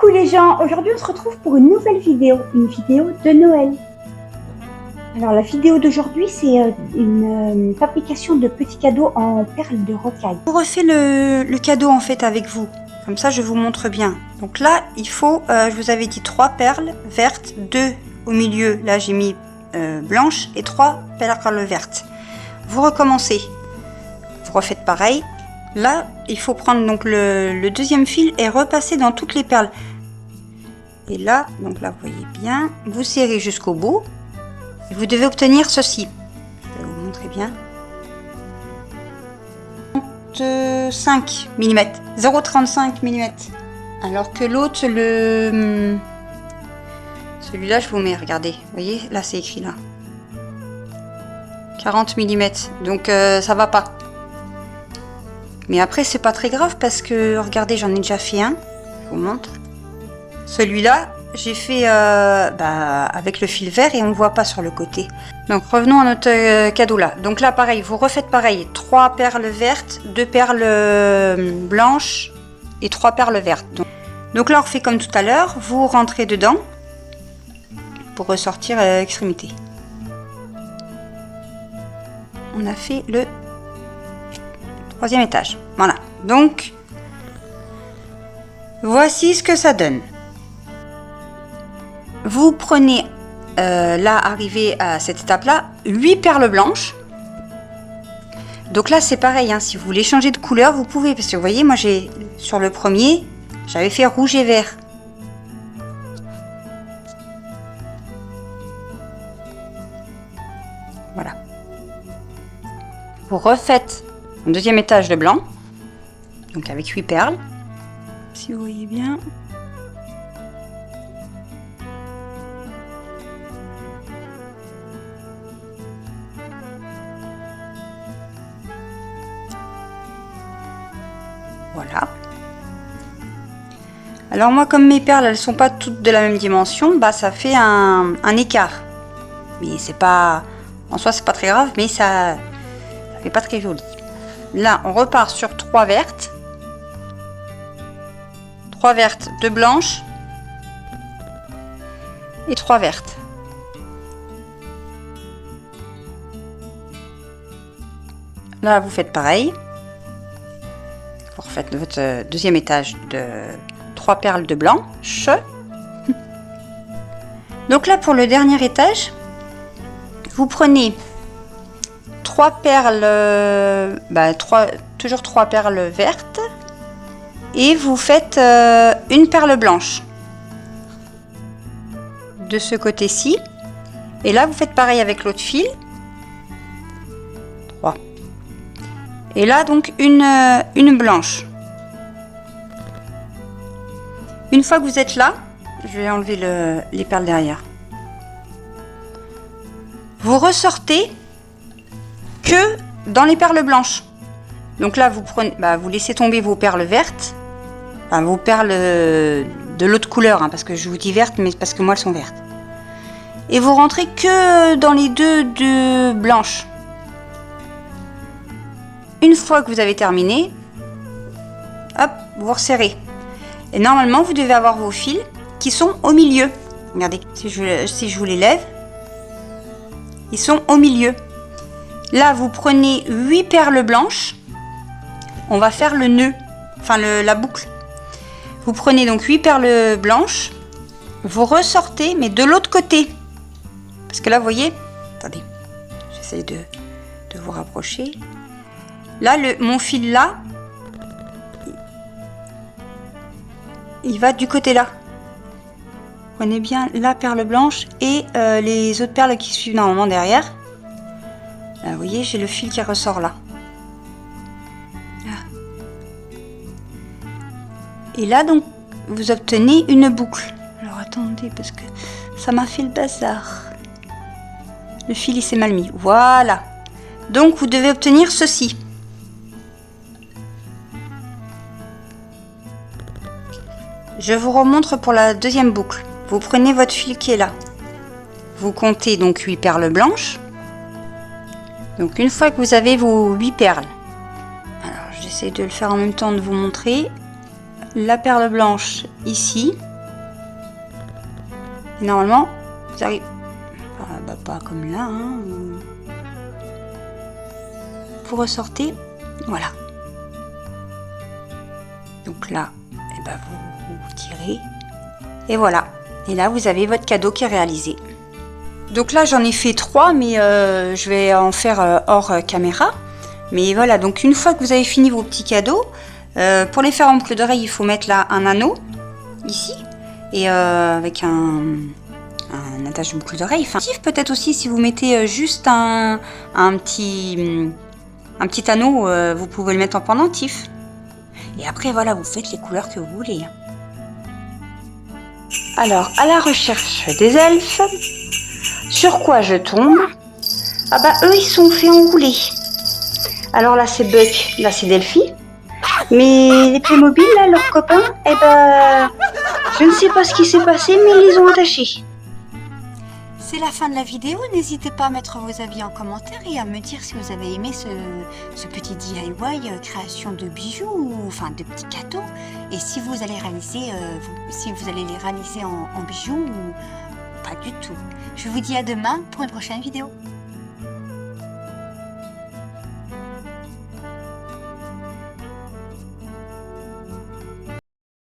Coucou les gens, aujourd'hui on se retrouve pour une nouvelle vidéo, une vidéo de Noël. Alors la vidéo d'aujourd'hui c'est une fabrication de petits cadeaux en perles de rocaille. Je vous refais le cadeau en fait avec vous, comme ça je vous montre bien. Donc là il faut, je vous avais dit 3 perles vertes, 2 au milieu, là j'ai mis blanches et 3 perles vertes. Vous recommencez, vous refaites pareil. Là, il faut prendre donc le deuxième fil et repasser dans toutes les perles. Et là, donc là, vous voyez bien, vous serrez jusqu'au bout. Et vous devez obtenir ceci. Je vais vous montrer bien. 35 mm, 0,35 mm. Alors que l'autre, celui-là, je vous mets, regardez. Vous voyez, là, c'est écrit là. 40 mm. Donc, ça va pas. Mais après, c'est pas très grave parce que, regardez, j'en ai déjà fait un. Je vous montre. Celui-là, j'ai fait avec le fil vert et on ne voit pas sur le côté. Donc, revenons à notre cadeau là. Donc là, pareil, vous refaites pareil. 3 perles vertes, 2 perles blanches et 3 perles vertes. Donc là, on refait comme tout à l'heure. Vous rentrez dedans pour ressortir l'extrémité. On a fait le 3e étage. Voilà. Donc, voici ce que ça donne. Vous prenez, là, arrivé à cette étape-là, 8 perles blanches. Donc là, c'est pareil. Hein, si vous voulez changer de couleur, vous pouvez. Parce que vous voyez, moi, sur le premier, j'avais fait rouge et vert. Voilà. Vous refaites un 2e étage de blanc, donc avec 8 perles, si vous voyez bien. Voilà. Alors moi, comme mes perles, elles sont pas toutes de la même dimension, bah ça fait un écart. Mais c'est pas, en soi, c'est pas très grave, mais ça fait pas très joli. Là, on repart sur 3 vertes. 3 vertes, 2 blanches. Et 3 vertes. Là, vous faites pareil. Vous refaites votre 2e étage de 3 perles de blanche. Donc là, pour le dernier étage, vous prenez 3 perles, toujours 3 perles vertes et vous faites une perle blanche de ce côté-ci. Et là, vous faites pareil avec l'autre fil. 3. Et là, donc, une blanche. Une fois que vous êtes là, je vais enlever les perles derrière. Vous ressortez que dans les perles blanches. Donc là, vous prenez, vous laissez tomber vos perles vertes, vos perles de l'autre couleur, hein, parce que je vous dis vertes, mais parce que moi elles sont vertes. Et vous rentrez que dans les deux blanches. Une fois que vous avez terminé, hop, vous resserrez. Et normalement, vous devez avoir vos fils qui sont au milieu. Regardez, si je vous les lève, ils sont au milieu. Là, vous prenez 8 perles blanches. On va faire le nœud, enfin la boucle. Vous prenez donc 8 perles blanches. Vous ressortez, mais de l'autre côté. Parce que là, vous voyez, attendez, j'essaie de vous rapprocher. Là, mon fil là, il va du côté là. Prenez bien la perle blanche et les autres perles qui suivent normalement derrière. Là, vous voyez, j'ai le fil qui ressort là. Et là, donc, vous obtenez une boucle. Alors, attendez, parce que ça m'a fait le bazar. Le fil, il s'est mal mis. Voilà. Donc, vous devez obtenir ceci. Je vous remontre pour la 2e boucle. Vous prenez votre fil qui est là. Vous comptez donc 8 perles blanches. Donc, une fois que vous avez vos 8 perles, alors j'essaie de le faire en même temps de vous montrer. La perle blanche ici, Et normalement, vous arrivez... pas comme là. Hein. Vous ressortez. Voilà. Donc là, eh ben vous tirez. Et voilà. Et là, vous avez votre cadeau qui est réalisé. Donc là, j'en ai fait 3, mais je vais en faire hors caméra. Mais voilà, donc une fois que vous avez fini vos petits cadeaux, pour les faire en boucle d'oreille, il faut mettre là un anneau, ici, et avec un attache de boucle d'oreille. Enfin, peut-être aussi si vous mettez juste un petit anneau, vous pouvez le mettre en pendentif. Et après, voilà, vous faites les couleurs que vous voulez. Alors, à la recherche des elfes, sur quoi je tombe? Ah bah, eux, ils sont fait enrouler. Alors là, c'est Buck, là, c'est Delphi. Mais les Playmobil, là, leurs copains, eh ben, je ne sais pas ce qui s'est passé, mais ils les ont attachés. C'est la fin de la vidéo, n'hésitez pas à mettre vos avis en commentaire et à me dire si vous avez aimé ce petit DIY création de bijoux, ou enfin de petits cadeaux, et si vous allez réaliser, les réaliser en bijoux ou pas du tout. Je vous dis à demain pour une prochaine vidéo.